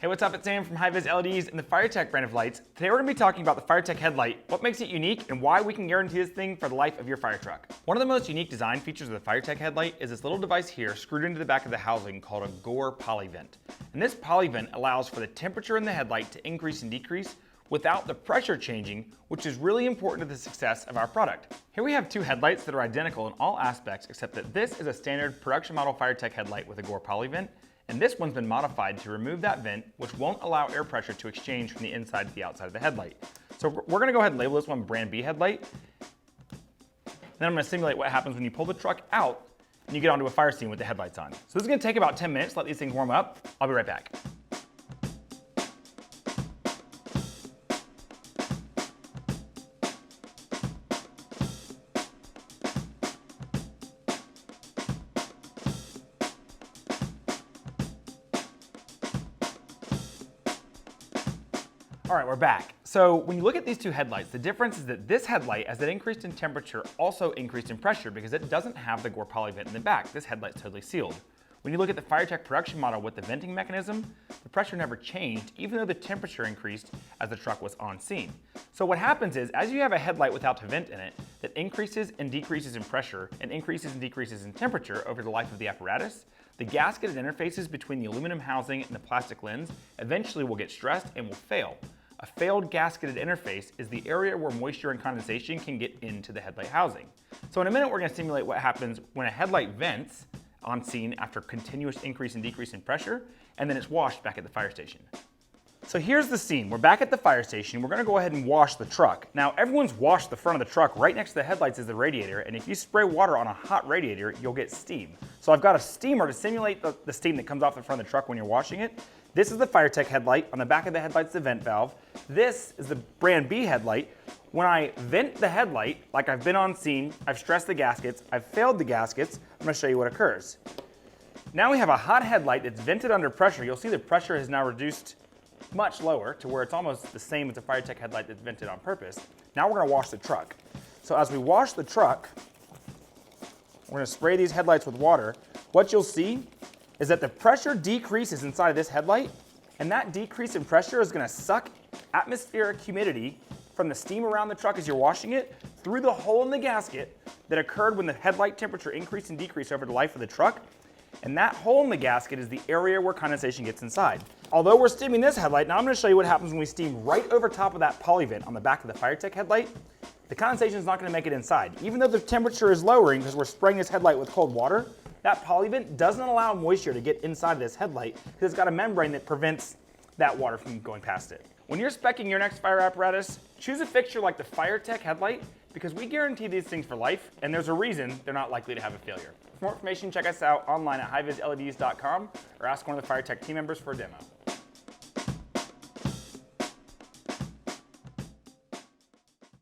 Hey, what's up? It's Sam from High-Vis LEDs and the FireTech brand of lights. Today we're going to be talking about the FireTech Headlight, what makes it unique, and why we can guarantee this thing for the life of your fire truck. One of the most unique design features of the FireTech Headlight is this little device here screwed into the back of the housing called a GORE Polyvent. And this polyvent allows for the temperature in the headlight to increase and decrease without the pressure changing, which is really important to the success of our product. Here we have two headlights that are identical in all aspects, except that this is a standard production model FireTech headlight with a GORE Polyvent, and this one's been modified to remove that vent, which won't allow air pressure to exchange from the inside to the outside of the headlight. So we're gonna go ahead and label this one brand B headlight. Then I'm gonna simulate what happens when you pull the truck out and you get onto a fire scene with the headlights on. So this is gonna take about 10 minutes, let these things warm up. I'll be right back. All right, we're back. So when you look at these two headlights, the difference is that this headlight, as it increased in temperature, also increased in pressure because it doesn't have the GORE Polyvent in the back. This headlight's totally sealed. When you look at the FireTech production model with the venting mechanism, the pressure never changed, even though the temperature increased as the truck was on scene. So what happens is, as you have a headlight without a vent in it, that increases and decreases in pressure and increases and decreases in temperature over the life of the apparatus, the gasketed interfaces between the aluminum housing and the plastic lens eventually will get stressed and will fail. A failed gasketed interface is the area where moisture and condensation can get into the headlight housing. So in a minute, we're going to simulate what happens when a headlight vents on scene after continuous increase and decrease in pressure, and then it's washed back at the fire station. So here's the scene. We're back at the fire station. We're going to go ahead and wash the truck. Now, everyone's washed the front of the truck. Right next to the headlights is the radiator, and if you spray water on a hot radiator, you'll get steam. So I've got a steamer to simulate the steam that comes off the front of the truck when you're washing it. This is the FireTech headlight. On the back of the headlight's the vent valve. This is the brand B headlight. When I vent the headlight, like I've been on scene, I've stressed the gaskets, I've failed the gaskets, I'm going to show you what occurs. Now we have a hot headlight that's vented under pressure. You'll see the pressure has now reduced much lower to where it's almost the same as the FireTech headlight that's vented on purpose. Now we're going to wash the truck. So as we wash the truck, we're going to spray these headlights with water. What you'll see is that the pressure decreases inside of this headlight, and that decrease in pressure is going to suck atmospheric humidity from the steam around the truck as you're washing it through the hole in the gasket that occurred when the headlight temperature increased and decreased over the life of the truck. And that hole in the gasket is the area where condensation gets inside. Although we're steaming this headlight, now I'm going to show you what happens when we steam right over top of that polyvent on the back of the FireTech headlight. The condensation is not going to make it inside. Even though the temperature is lowering because we're spraying this headlight with cold water, that polyvent doesn't allow moisture to get inside this headlight because it's got a membrane that prevents that water from going past it. When you're speccing your next fire apparatus, choose a fixture like the FireTech headlight because we guarantee these things for life, and there's a reason they're not likely to have a failure. For more information, check us out online at highvisleds.com or ask one of the FireTech team members for a demo.